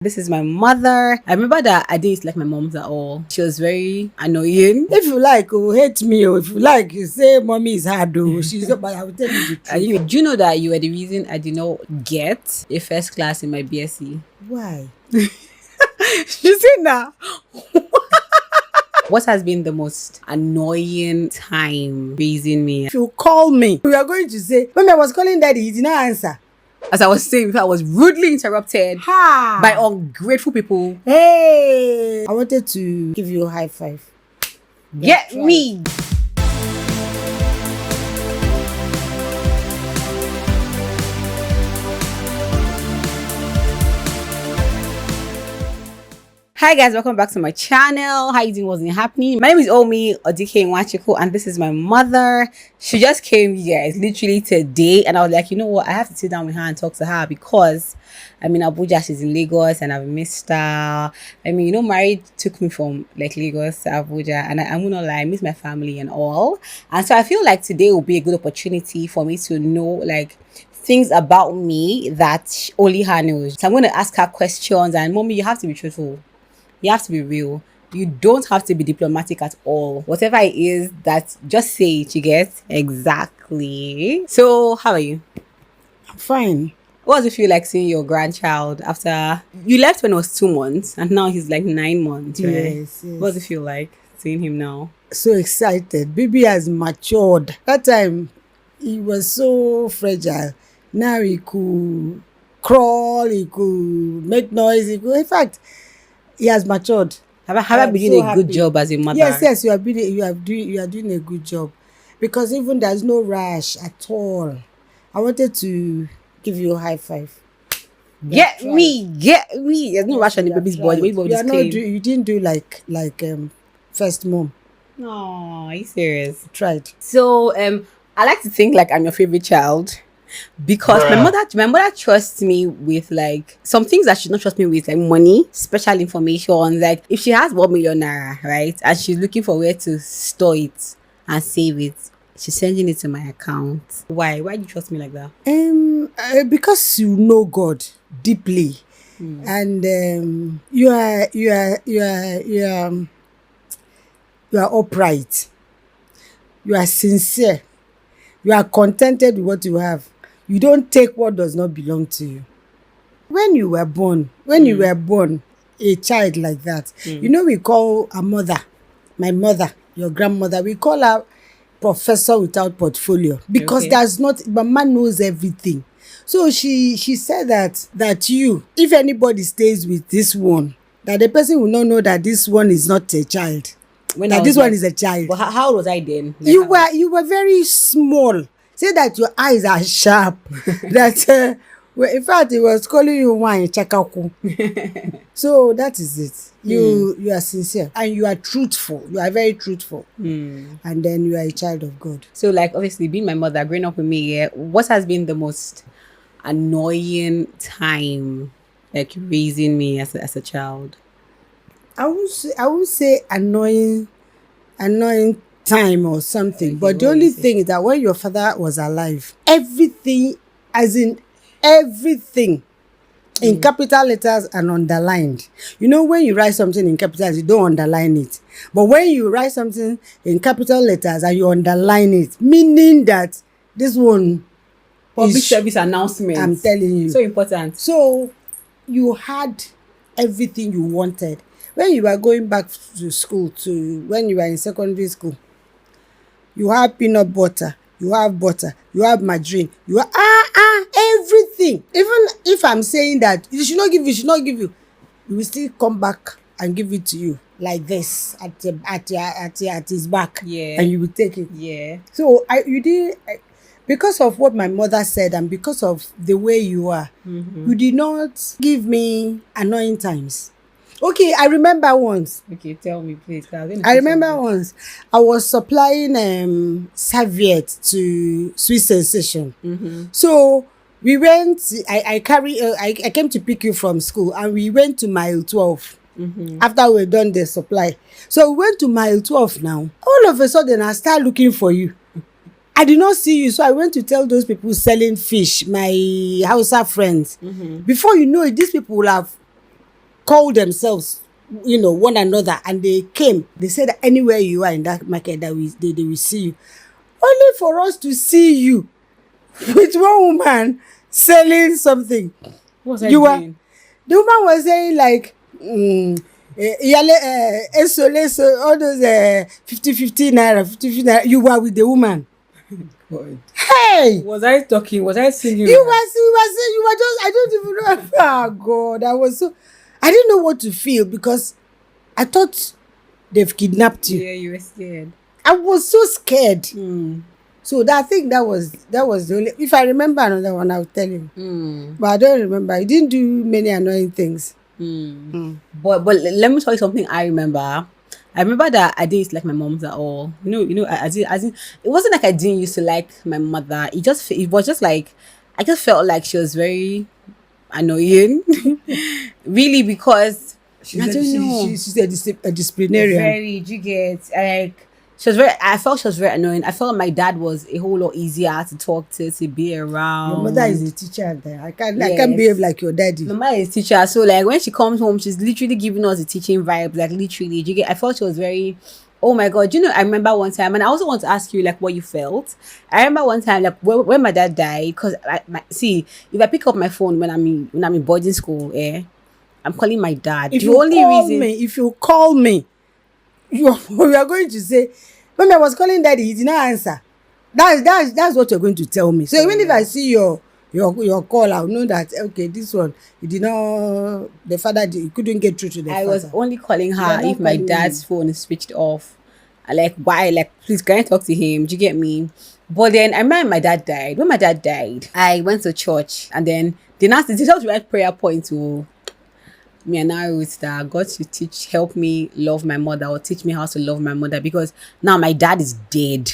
This is my mother. I remember that I didn't like my mom's at all. She was very annoying. If you like, hate me, or if you like, you say mommy is hard, she's not, but I will tell you the truth. Do you know that you were the reason I did not get a first class in my BSc? Why? You see now? What has been the most annoying time raising me? If you call me, we are going to say, when I was calling daddy, he did not answer. As I was saying, I was rudely interrupted by ungrateful people. Hey, I wanted to give you a high five. Get me! Hi guys, welcome back to my channel. How you doing? What's happening? My name is Omi, Odike, and this is my mother. She just came, you guys, literally today, and I was like, you know what? I have to sit down with her and talk to her because I'm in Abuja, she's in Lagos, and I've missed her. I mean, marriage took me from like Lagos to Abuja, and I'm gonna lie, I miss my family and all. And so I feel like today will be a good opportunity for me to know like things about me that only her knows. So I'm going to ask her questions, and mommy, you have to be truthful. You have to be real. You don't have to be diplomatic at all. Whatever it is, that just say it, you get? Exactly. So, how are you? I'm fine. What does it feel like seeing your grandchild after you left when it was 2 months and now he's like 9 months, right? Yes. What does it feel like seeing him now? So excited. Baby has matured. That time, he was so fragile. Now he could crawl, he could make noise, in fact, he has matured. Have I been doing a good job as a mother? Yes, you are doing a good job, because even there's no rush at all. I wanted to give you a high five. Get me. There's no rush on the baby's body. You didn't do like first mom. No, are you serious? You tried. So I like to think like I'm your favorite child, because my mother trusts me with like some things that she not trust me with, like money, special information. Like if she has 1 million naira, right, and she's looking for where to store it and save it, she's sending it to my account. Why do you trust me like that? Because you know God deeply, and you are upright, you are sincere, you are contented with what you have. You don't take what does not belong to you. When you were born, a child like that, we call a mother, my mother, your grandmother, we call her professor without portfolio, because there's not, Mama knows everything. So she said that you, if anybody stays with this one, that the person will not know that this one is not a child. One is a child. But how old was I then? Like you were very small. Say that your eyes are sharp. That in fact, he was calling you wine chakaku. So that is it. You are sincere and you are truthful. You are very truthful. And then you are a child of God. So like obviously being my mother, growing up with me, what has been the most annoying time like raising me as a child? I would say annoying time or something. But the only thing is that when your father was alive, everything, as in everything, in capital letters and underlined. When you write something in capitals, you don't underline it. But when you write something in capital letters and you underline it, meaning that this one public service announcement. I'm telling you. So important. So you had everything you wanted. When you were going back to school, when you were in secondary school, you have peanut butter, you have butter, you have margarine, you have everything. Even if I'm saying that you should not give you, we will still come back and give it to you like this at his back. Yeah. And you will take it. Yeah. So because of what my mother said and because of the way you are, you did not give me annoying times. Okay, I remember once. Okay, tell me, please. I remember once I was supplying serviette to Sweet Sensation. So we went. I came to pick you from school, and we went to mile 12 after we done the supply. So we went to mile 12 now. All of a sudden, I start looking for you. I did not see you, so I went to tell those people selling fish, my Hausa friends. Before you know it, these people will have called themselves, one another, and they came. They said that anywhere you are in that market, that they will see you. Only for us to see you with one woman selling something. What's I doing? The woman was saying like, all those 50 naira, 50 naira. You were with the woman. God. Hey! Was I talking? Was I singing? You were just, I don't even know. Oh God, I didn't know what to feel because I thought they've kidnapped you. Yeah, you were scared. I was so scared. So I think that was the only. If I remember another one, I'll tell you. But I don't remember. I didn't do many annoying things. But let me tell you something. I remember that I didn't like my mom at all. I didn't. It wasn't like I didn't used to like my mother. It was just like I just felt like she was very annoying, really, because I don't know. She's a disciplinarian. Very, you get like. I felt she was very annoying. I felt my dad was a whole lot easier to talk to be around. Your mother is a teacher there. I can't behave like your daddy. My mother is a teacher. So like when she comes home, she's literally giving us the teaching vibe. Like literally, I felt she was very, oh my God. I remember one time, and I also want to ask you like what you felt. I remember one time like when my dad died, because if I pick up my phone when I'm in boarding school, I'm calling my dad. If you call me, you are going to say, when I was calling daddy, he did not answer. That's what you're going to tell me. So even if I see your call, I'll know that okay, this one he did not. The father he couldn't get through to the father. I was only calling her if my dad's phone is switched off. Like why? Like please can I talk to him? Do you get me? But then I remember my dad died. When my dad died, I went to church and then they told me to write prayer point to me, and I wrote that God should help me love my mother, or teach me how to love my mother, because now my dad is dead.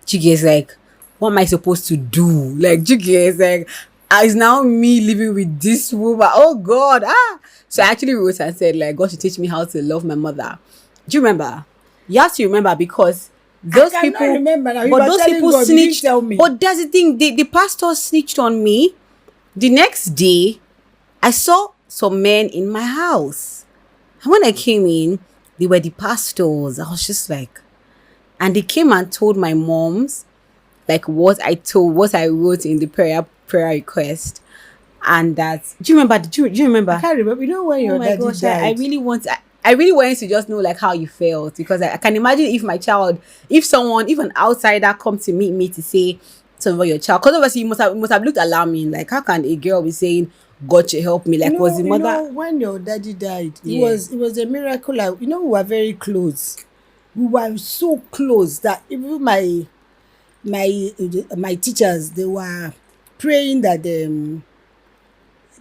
You guys, like, what am I supposed to do? Like, you guys, like, it's now me living with this woman. Oh God, So I actually wrote and said, like, God should teach me how to love my mother. Do you remember? You have to remember, because those people. Remember now. But those people God, snitched. tell me. But that's the thing. The pastor snitched on me. The next day, I saw some men in my house, and when I came in, they were the pastors. I was just like, and they came and told my moms like what I wrote in the prayer request, and that do you remember? Do you remember? I can't remember. You know when your daddy died? I really wanted to just know like how you felt, because I can imagine if an outsider come to meet me to say something about your child, because obviously you must have looked alarming. Like how can a girl be saying God should help me? Like was the mother? When your daddy died, it was a miracle. Like, we were very close. We were so close that even my teachers, they were praying that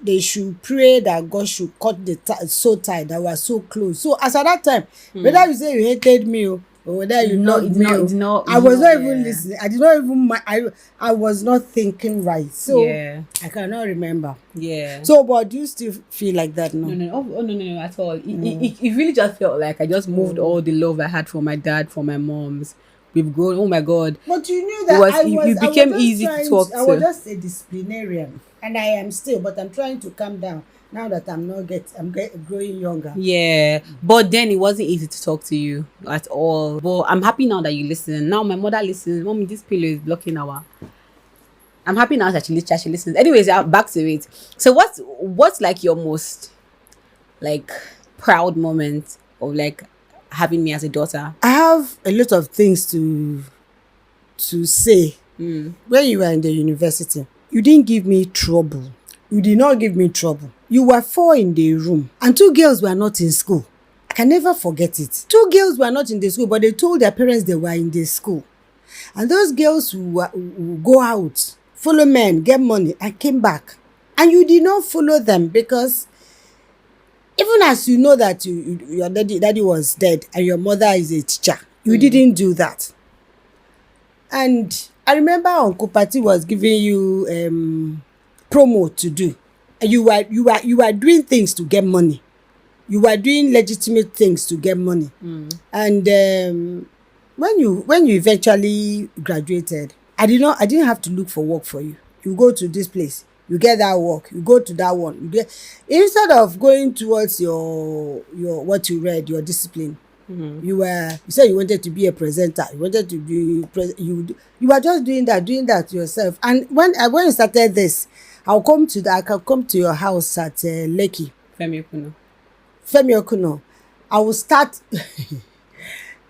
they should pray that God should cut the so tight, that was so close. So as at that time, whether you say you hated me or whether you loved me, I was not even listening. I did not even. I was not thinking right. So I cannot remember. Yeah. So, but do you still feel like that now? No, at all. It really just felt like I just moved all the love I had for my dad, for my moms. We've grown. Oh my God. But you knew that it became easy to talk to. I was just a disciplinarian, and I am still, but I'm trying to calm down now that I'm growing younger. Yeah, but then it wasn't easy to talk to you at all. But I'm happy now that you listen. Now my mother listens. Mommy, this pillow is blocking our. I'm happy now that she listens. Anyways, back to it. So what's like your most like proud moment of like having me as a daughter? I have a lot of things to say. When you were in the university, you didn't give me trouble. You did not give me trouble. You were 4 in the room and 2 girls were not in school. I can never forget it. 2 girls were not in the school, but they told their parents they were in the school. And those girls who go out, follow men, get money, and came back. And you did not follow them, because even as you know that your daddy was dead and your mother is a teacher, you didn't do that. And I remember Uncle Patty was giving you promo to do. You were doing things to get money. You were doing legitimate things to get money. And when you eventually graduated, I didn't have to look for work for you. You go to this place, you get that work, you go to that one, you get, instead of going towards your what you read, your discipline. You said you wanted to be a presenter, you wanted to be you were just doing that yourself. And when you started this, I can come to your house at Lekki. Femi Okuno. I will start.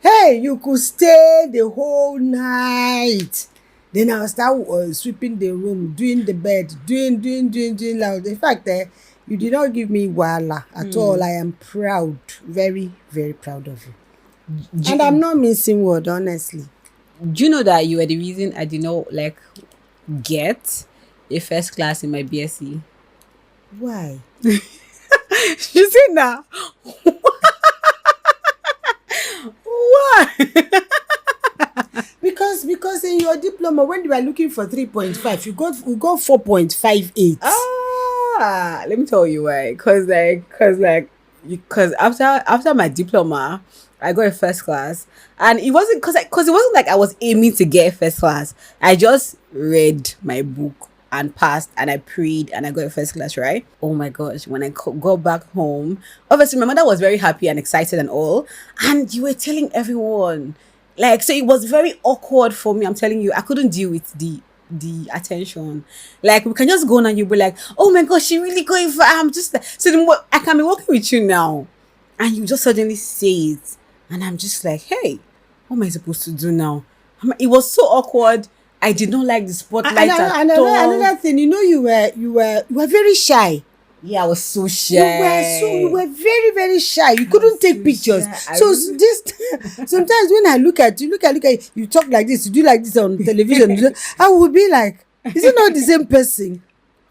Hey, you could stay the whole night. Then I'll start sweeping the room, doing the bed, doing loud. In fact, you did not give me wahala at all. I am proud, very, very proud of you. And I'm not missing word, honestly. Do you know that you were the reason I did not get a first class in my BSc? Why? You see now? Why? Because in your diploma, when you were looking for 3.5, you got 4.58. Let me tell you why. Because after my diploma, I got a first class, and it wasn't because it wasn't like I was aiming to get a first class. I just read my book and passed, and I prayed, and I got a first class, right? Oh my gosh, when I got back home, obviously my mother was very happy and excited and all, and you were telling everyone, so it was very awkward for me. I'm telling you, I couldn't deal with the attention. We can just go on and you'll be like, oh my gosh, she really going for, I'm just so then I can be working with you now, and you just suddenly say it, and I'm just like, hey, what am I supposed to do now? It was so awkward. I did not like the spotlight at all. Another thing, you were very shy. Yeah, I was so shy. You were very, very shy. You couldn't take pictures. Sometimes when I look at you, you talk like this, you do like this on television. I would be like, is it not the same person?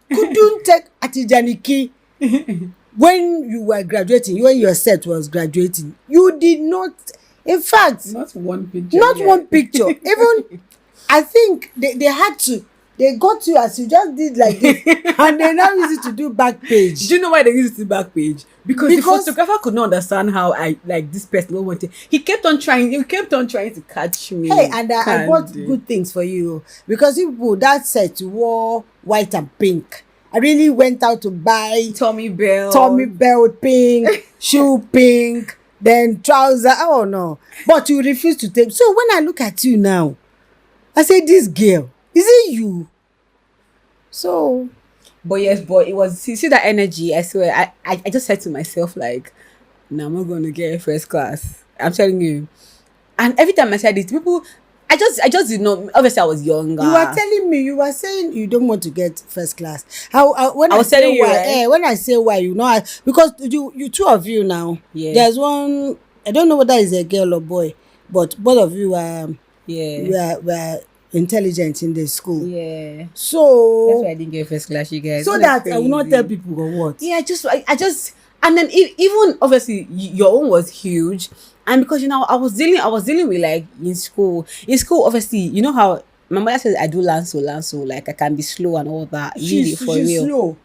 Couldn't take Atijaniki when you were graduating, when your set was graduating. You did not, in fact, not one picture. One picture. Even I think they had to. They got you as you just did like this, and they now use it to do back page. Do you know why they use it to back page? Because the photographer could not understand how I this person wanted. He kept on trying to catch me. Hey, and I bought good things for you, because people that set wore white and pink. I really went out to buy Tommy belt pink, shoe pink, then trouser. Oh no! But you refuse to take. So when I look at you now, I say, this girl, is it you? So, but it was. See that energy. I swear. I just said to myself, no, I'm not going to get a first class. I'm telling you. And every time I said it, people, I just did not. Obviously, I was younger. You were telling me. You were saying you don't want to get first class. When I was telling you, right? When I say why, because you two of you now. Yeah. There's one. I don't know whether it's a girl or boy, but both of you were intelligent in the school. Yeah. So that's why I didn't get first class, you guys. So that I will not tell people or what. Yeah, I just and then even obviously your own was huge, and because I was dealing with in school. In school, obviously, you know how my mother says I do lanso, I can be slow and all that. She's slow.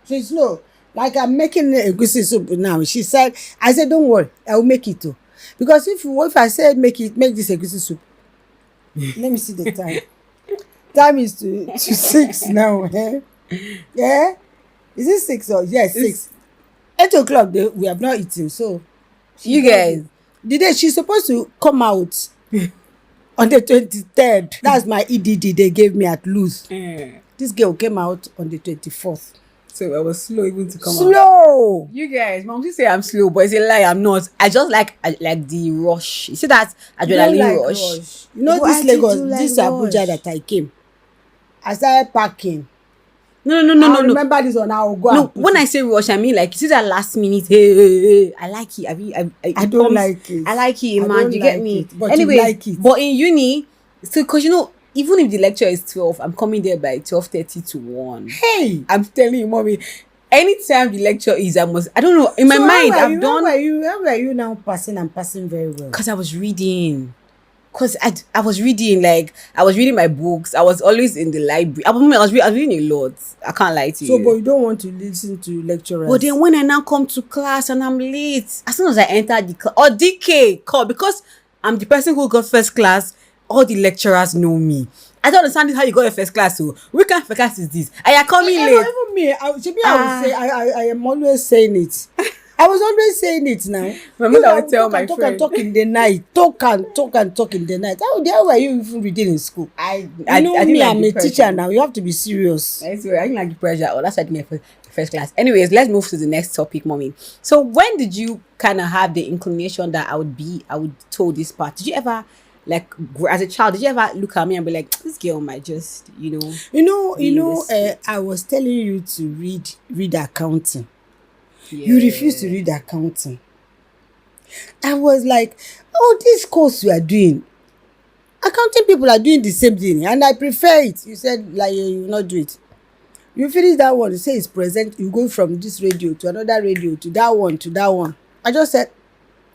She's slow. I'm making a egusi soup now. She said, I said, don't worry, I will make it too. Because if I said make this egusi soup, let me see the time. Time is to 6 now. Yeah? Is it 6 or yes, 6? 8 o'clock we have not eaten, so you guys, the day she's supposed to come out on the 23rd. That's my EDD they gave me at Luz. This girl came out on the 24th. So I was slow even to come out. Slow. You guys, mom, you say I'm slow, but it's a lie. I'm not. I just like the rush. You see that adrenaline rush. You know this Lagos, this Abuja that I came. I started packing. No. I remember this one. I will go. No, when I say rush, I mean you see that last minute. Hey, I like it. I don't like it. I like it, man. You get me? But anyway, you like it. But in uni, so because even if the lecture is 12, I'm coming there by 12:30 to 1. Hey! I'm telling you, mommy, anytime the lecture is, I don't know, in my mind, I've done... How were you now passing and passing very well? Because I was reading. Because I was reading, I was reading my books. I was always in the library. I was reading a lot. I can't lie to you. So, but you don't want to listen to lecturers? But then when I now come to class and I'm late, as soon as I enter the class, Odike call, because I'm the person who got first class, all the lecturers know me. I don't understand how you got your first class. So we can't first class is this? And you're coming late. Even me, I would say I am always saying it. I was always saying it now. My mother would tell my friend. Talk in the night. Talk in the night. How were you even reading in school? I me, I'm a teacher now. You have to be serious. I swear, I didn't like the pressure. Oh, that's why I did my first class. Anyways, let's move to the next topic, mommy. So when did you kind of have the inclination that I would toe this path? Did you ever, like, as a child, did you ever look at me and be like, this girl might just, I was telling you to read accounting. Yeah. You refuse to read accounting. I was like, oh, this course you are doing, accounting people are doing the same thing, and I prefer it. You said, like, you will not do it. You finish that one, you say it's present, you go from this radio to another radio to that one. I just said,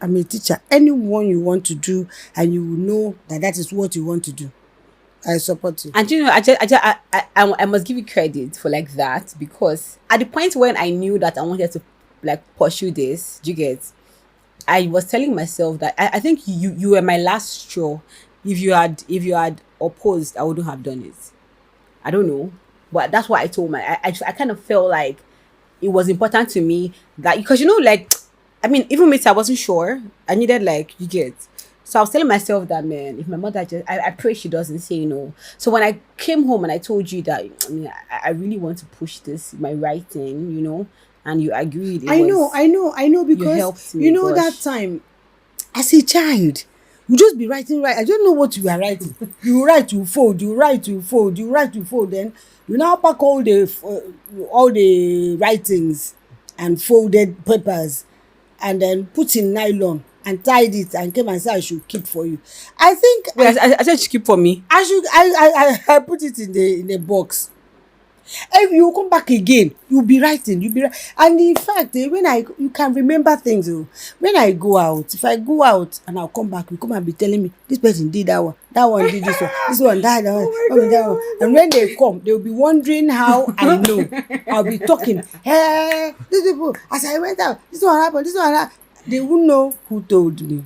I'm a teacher. Anyone you want to do, and you will know that is what you want to do, I support you. And I must give you credit for like that, because at the point when I knew that I wanted to like pursue this, do you get? I was telling myself that I think you were my last straw. If you had opposed, I wouldn't have done it. I don't know, but that's what I told I kind of felt like it was important to me that, because like, I mean, even me, I wasn't sure. I needed, like, you get. So I was telling myself that, man, if my mother I pray she doesn't say no. So when I came home and I told you that, I mean, I really want to push this, my writing, and you agreed. I know, because that time, as a child, you just be writing. I don't know what you are writing. You write, you fold, you write, you fold, you write, you fold. Then you now pack all the writings and folded papers, and then put in nylon and tied it and came and said I should keep for you. I think I said you keep for me. I put it in the box. If you come back again, you'll be writing. And in fact, you can remember things. When I go out, if I go out and I'll come back, you come and be telling me, this person did that one did this one, this one, that one. And when they come, they'll be wondering how I know. I'll be talking, hey, these people, as I went out, this one happened, they won't know who told me.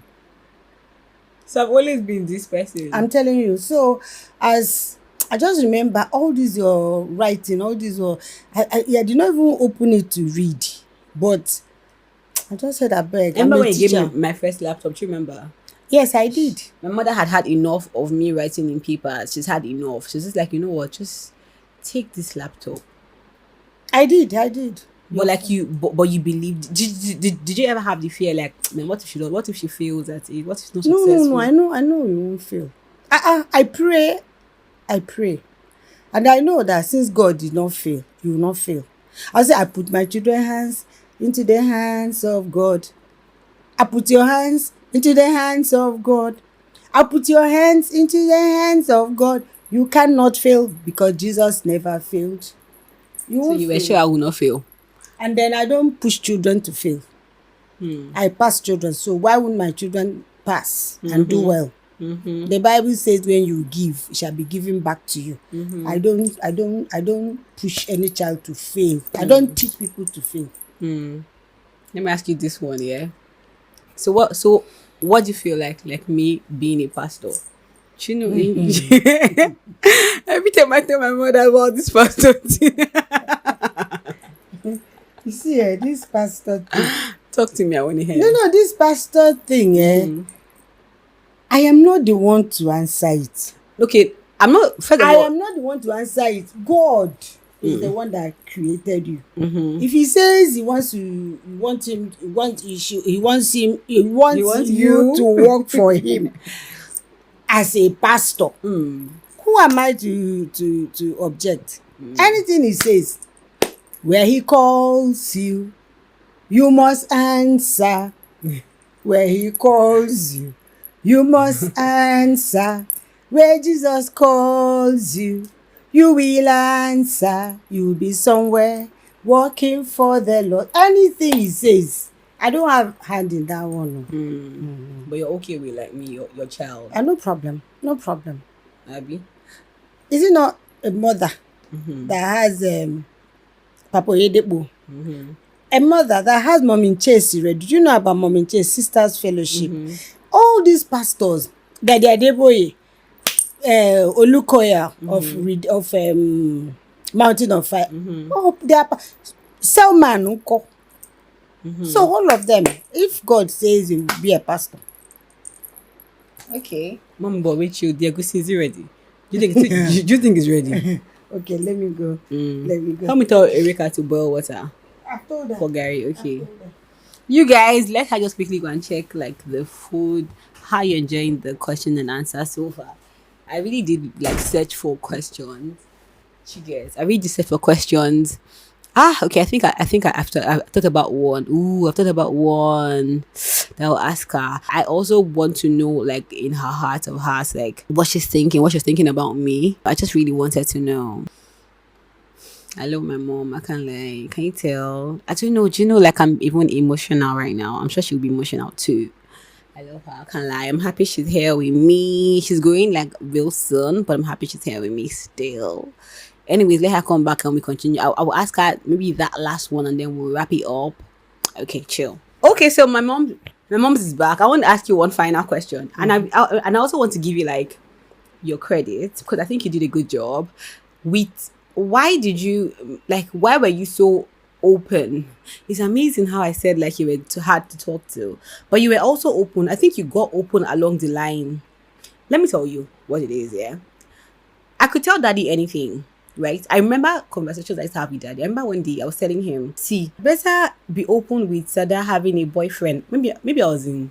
So I've always been this person. I'm telling you. So as I just remember all this your writing, all this I did not even open it to read, but I just said I beg. Remember when you gave me my first laptop? Do you remember? Yes, I did. My mother had enough of me writing in papers. She's had enough. She's just like, you know what? Just take this laptop. I did. But like but you believed. Did you ever have the fear, like, man, what if she fails at it? What if she's not successful? No. I know you won't fail. I pray. And I know that since God did not fail, you will not fail. I say, I put my children's hands into the hands of God. I put your hands into the hands of God. I put your hands into the hands of God. You cannot fail because Jesus never failed. So you were sure I will not fail? And then I don't push children to fail. I pass children. So why wouldn't my children pass and do well? Mm-hmm. The Bible says when you give, it shall be given back to you. Mm-hmm. I don't push any child to fail. I don't teach people to fail. Let me ask you this one, yeah. So what do you feel like me being a pastor? Do you know, every time I tell my mother about this pastor thing. You see, this pastor thing. Talk to me, I want to hear. No, this pastor thing, I am not the one to answer it. Okay, I'm not. I am not the one to answer it. God is the one that created you. Mm-hmm. If He says He wants you to work for Him as a pastor, who am I to object? Anything He says, where He calls you, you must answer. Where He calls you, you must answer. Where Jesus calls you, you will answer. You'll be somewhere working for the Lord. Anything He says, I don't have hand in that one. But you're okay with, like, me, your child? No problem. Abby? Is it not a mother that has Papa Yedebo? A mother that has Mom in Chase already. Did you know about Mom in Chase Sisters Fellowship? All these pastors, that they are deboye. Olukoya of Mountain of Fire. Oh, they are Selman Nko. So all of them, if God says you will be a pastor. Okay. Mom, but wait, you, the egusi, is it ready? Do you think do you think it's ready? Okay, let me go. Let me go. Help me tell Erika to boil water I told her. for Gary. Okay. I told her. You guys, let her just quickly go and check like the food, how you're enjoying the question and answer so far. I really did like search for questions. You guys, I really did search for questions. Okay. I've thought about one. I've thought about one that I'll ask her. I also want to know, like, in her heart of hearts, like what she's thinking about me. I just really wanted to know. I love my mom. I can't lie. Can you tell? I don't know. Do you know, like, I'm even emotional right now. I'm sure she'll be emotional too. I love her. I can't lie. I'm happy she's here with me. She's going like real soon, but I'm happy she's here with me still. Anyways, let her come back and we continue. I will ask her maybe that last one and then we'll wrap it up. Okay, chill. Okay, so my mom's is back. I want to ask you one final question, and I also want to give you like your credit because I think you did a good job. Why were you so open? It's amazing how I said like you were too hard to talk to, but you were also open. I think you got open along the line. Let me tell you what it is. Yeah, I could tell Daddy anything. Right? I remember conversations I used to have with Daddy. I remember one day I was telling him, see, better be open with Sada having a boyfriend. Maybe I was in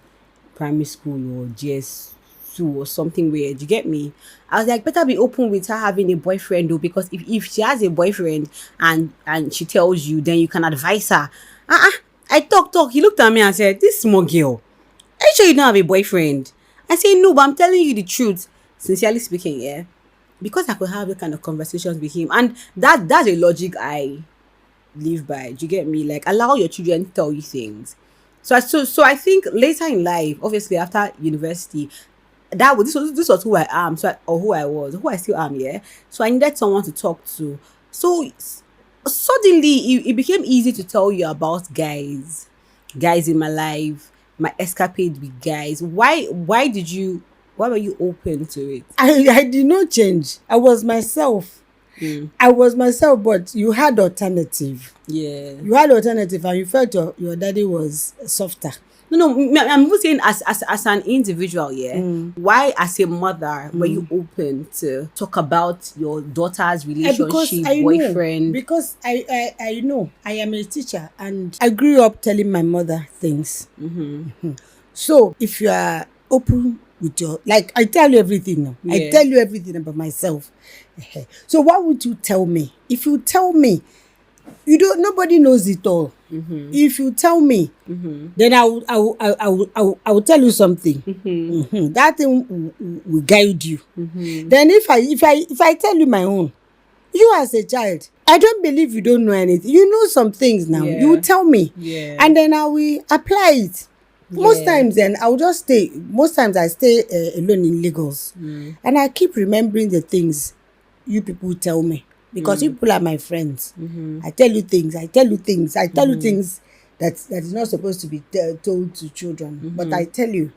primary school or GS2 or something weird. You get me? I was like, better be open with her having a boyfriend though, because if she has a boyfriend and she tells you, then you can advise her. I talk. He looked at me and said, this small girl, are you sure you don't have a boyfriend? I said, no, but I'm telling you the truth. Sincerely speaking, yeah. Because I could have the kind of conversations with him, and that's a logic I live by. Do you get me? Like, allow your children to tell you things. So I think later in life, obviously after university, this was who I am. Or who I was, who I still am. Yeah. So I needed someone to talk to. So suddenly it became easy to tell you about guys in my life, my escapade with guys. Why were you open to it? I did not change. I was myself. I was myself, but you had alternative. Yeah. You had alternative and you felt your daddy was softer. No, I'm even saying as an individual, yeah. Why as a mother were you open to talk about your daughter's relationship, boyfriend? Because I know I am a teacher and I grew up telling my mother things. So if you are open with your, like, I tell you everything now. Yeah. I tell you everything about myself. So what would you tell me? If you tell me, nobody knows it all. If you tell me, then I will tell you something. That thing will guide you. Then if I tell you my own, you as a child, I don't believe you don't know anything. You know some things now. Yeah. You will tell me. Yeah. And then I will apply it. Most times then I'll just stay. Most times I stay alone in Lagos. And I keep remembering the things you people tell me. Because you people are my friends. I tell you things. I tell you things that is not supposed to be told to children. But I tell you.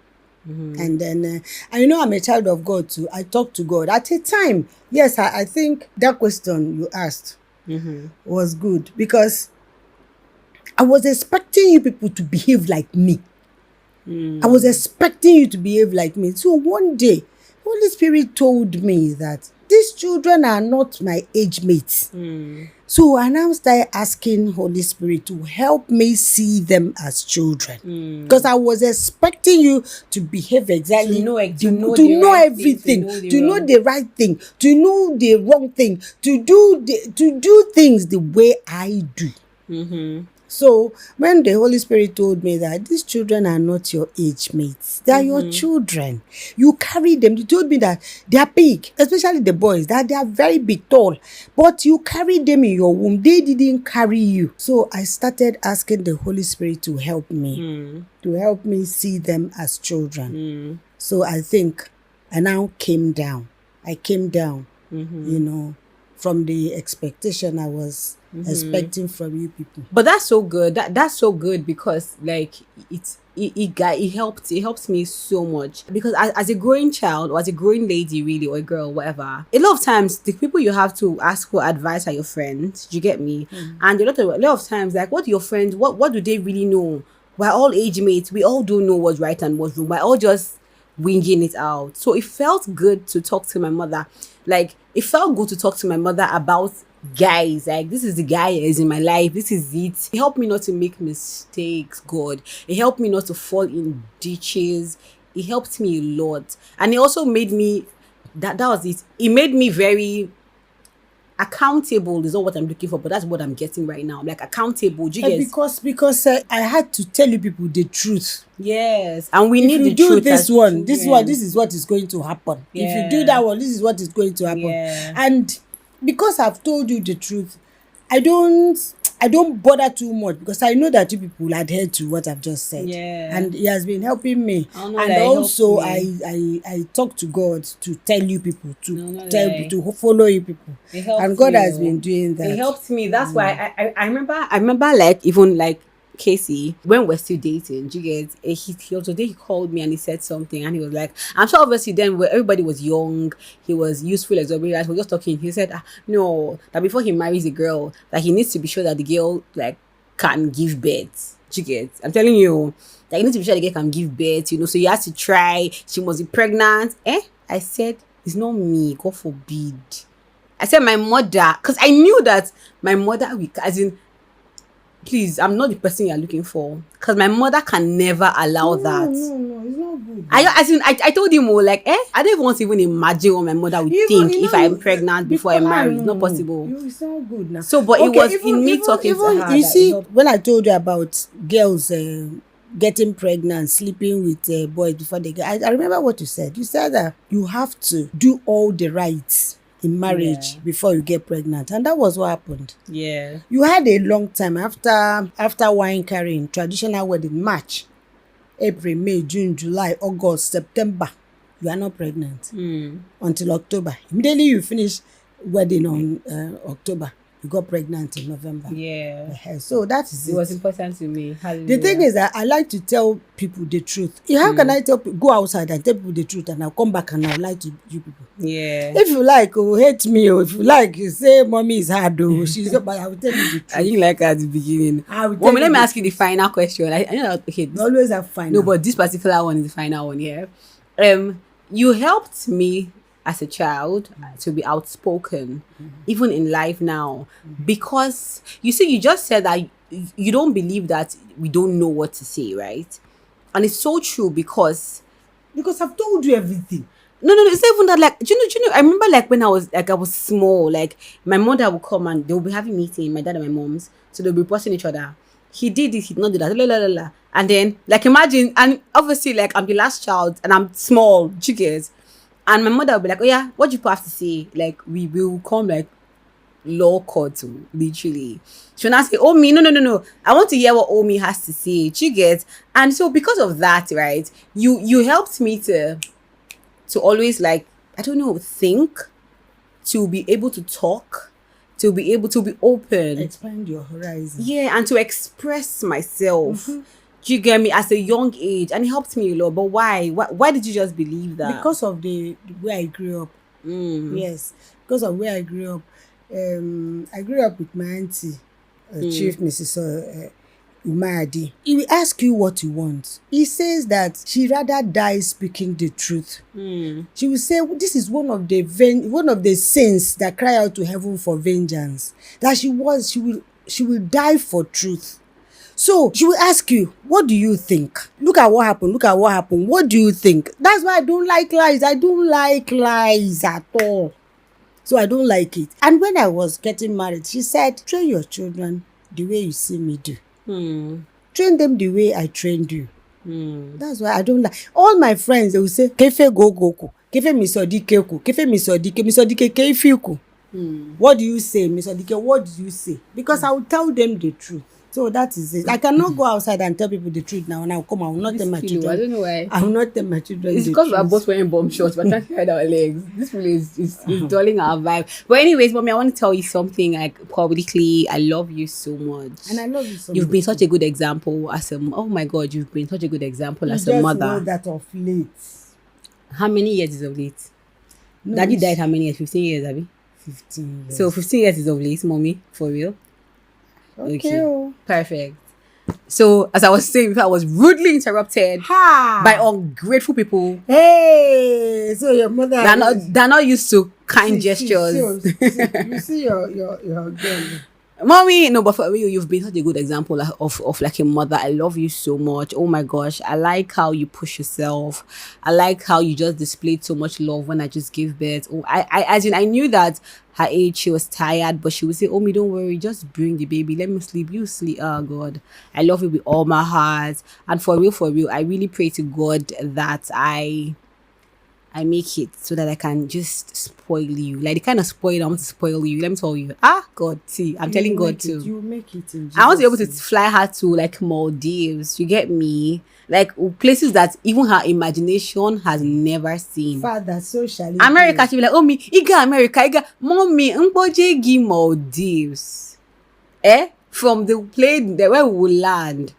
And then, and I'm a child of God too. I talk to God. At a time, yes, I think that question you asked was good. Because I was expecting you people to behave like me. I was expecting you to behave like me. So one day, Holy Spirit told me that these children are not my age mates. So I now started asking Holy Spirit to help me see them as children. Because I was expecting you to behave exactly, to know everything, to know the right thing, to know the wrong thing, to do things the way I do. So when the Holy Spirit told me that these children are not your age mates, they are your children. You carry them. You told me that they are big, especially the boys, that they are very big, tall. But you carry them in your womb. They didn't carry you. So I started asking the Holy Spirit to help me, see them as children. So I think I now came down. I came down, from the expectation I was expecting from you people. But that's so good. That's so good because like it helps me so much because as a growing child or as a growing lady really or a girl whatever, a lot of times the people you have to ask for advice are your friends. Do you get me? And a lot of times like what do your friends what do they really know? We're all age mates. We all do know what's right and what's wrong. We're all just winging it out. So it felt good to talk to my mother. Like it felt good to talk to my mother about guys. Like this is the guy is in my life. This is it. It helped me not to make mistakes. God, it helped me not to fall in ditches. It helped me a lot, and it also made me that was it. It made me very accountable. Is not what I'm looking for, but that's what I'm getting right now. I'm like accountable. Do you get? Because I had to tell you people the truth. Yes, and we If need you the do truth. this one, this one, this is what is going to happen. If you do Yeah. that one, this is what is going to happen. Yeah. And because I've told you the truth, I don't bother too much because I know that you people adhere to what I've just said. Yeah. And it has been helping me. Oh, no, And that it also helped I talk to God to tell you people, to no, tell lie. to follow you people. It helps And God me, has oh. been doing that. It helped me. That's why I remember like even like Casey when we're still dating. Do you get? He also he called me and he said something and he was like, I'm sure obviously then where everybody was young, he was useful as well. We were just talking. He said, no, that before he marries a girl, that he needs to be sure that the girl like can give birth. Do you get? I'm telling you. That you need to be sure the girl can give birth, you know. So you have to try. She must be pregnant. I said, it's not me. God forbid. I said my mother, because I knew that my mother, as in, please, I'm not the person you're looking for. Because my mother can never allow that. No, it's not good. I told him, like, I don't even want to even imagine what my mother would think if I'm pregnant before I marry. It's not possible. It's not good now. So, but it was in me talking to her. You that see, it helped. when I told you about girls getting pregnant, sleeping with boys before they get, I remember what you said. You said that you have to do all the rights in marriage before you get pregnant, and that was what happened. Yeah. You had a long time after wine carrying, traditional wedding, March, April, May, June, July, August, September. You are not pregnant until October. Immediately you finish wedding on October, you got pregnant in November. Yeah. So that is It was important to me. The thing is that I like to tell people the truth. How can I tell people, go outside and tell people the truth and I'll come back and I'll lie to you people? Yeah. If you like, hate me, or if you like, you say mommy is hard, she's not, but I will tell you the truth. I didn't like her at the beginning. Let me ask you the final question. I know that, okay. You always have final. No, but this particular one is the final one, yeah. You helped me as a child to be outspoken, even in life now, because you see, you just said that you don't believe that we don't know what to say, right? And it's so true because I've told you everything. No, it's not even that. Like, do you know? I remember like when I was small. Like my mother would come and they would be having meeting. My dad and my mom's, so they'll be reporting each other. He did this. He did not do that. La, la, la, la. And then like imagine, and obviously like I'm the last child and I'm small. Do you get? And my mother would be like, oh yeah, what do you have to say? Like we will come like law court, literally. She'll not say, Omi, no. I want to hear what Omi has to say. Do you get? And so because of that, right, you helped me to always like, I don't know, think, to be able to talk, to be able to be open. Expand your horizon. Yeah, and to express myself. Do you get me? As a young age. And it helped me a lot. But why? Why did you just believe that? Because of the way I grew up. Yes. Because of where I grew up. I grew up with my auntie, Chief Mrs. Umadi. He will ask you what you want. He says that she rather die speaking the truth. She will say this is one of the sins that cry out to heaven for vengeance. That she will die for truth. So she will ask you, what do you think? Look at what happened. What do you think? That's why I don't like lies. I don't like lies at all. So I don't like it. And when I was getting married, she said, train your children the way you see me do. Train them the way I trained you. That's why I don't like. All my friends, they will say, Kefe go goku. Kefe misodike ku. Kefe misodike keifiku. What do you say, Miss Odike? What do you say? Because I will tell them the truth. So that is it. I cannot go outside and tell people the truth now. And I'll come, I will not tell my children. I don't know why. I will not tell my children. It's because we're both wearing bomb shorts, but can't hide our legs. This really is dulling our vibe. But anyways, mommy, I want to tell you something like publicly. I love you so much. And I love you so much. You've been such a good example as a, oh my God, you've been such a good example as a just mother. know that of late. How many years is of late? No, Daddy died how many years? 15 years, Abby? 15 years. So 15 years is of late, mommy, for real? Okay. Perfect. So, as I was saying before, I was rudely interrupted by ungrateful people. Hey, so your mother They're not used to kind gestures. You see your girl. Mommy, no, but for real, you've been such a good example of like a mother. I love you so much. Oh my gosh, I like how you push yourself. I like how you just displayed so much love when I just gave birth. Oh, I knew that her age, she was tired, but she would say, "Omi, don't worry, just bring the baby. Let me sleep. You sleep." Oh God, I love you with all my heart. And for real, I really pray to God that I make it so that I can just spoil you. Like the kind of spoil I want to spoil you. Let me tell you. God, see, I'm telling God too. You make it in Jesus' I want to be able to fly her to like Maldives. You get me? Like places that even her imagination has never seen. Father, so shall it America, be. she'll be like, "Oh me, Iga America, Iga mommy, Mbojegi Maldives." From the plane there where we will land.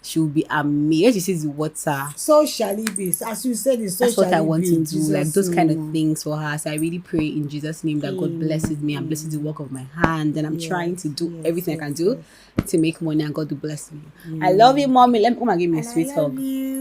She will be amazed. She sees the water. So shall it be. As you said, it's so That's shall what I it want be to in do, Jesus' like those kind of name. things for her. So I really pray in Jesus' name that God blesses me and blesses the work of my hand. And I'm trying to do everything I can do to make money, and God will bless me. I love you, mommy. Let me come and give me a And sweet I love hug. you.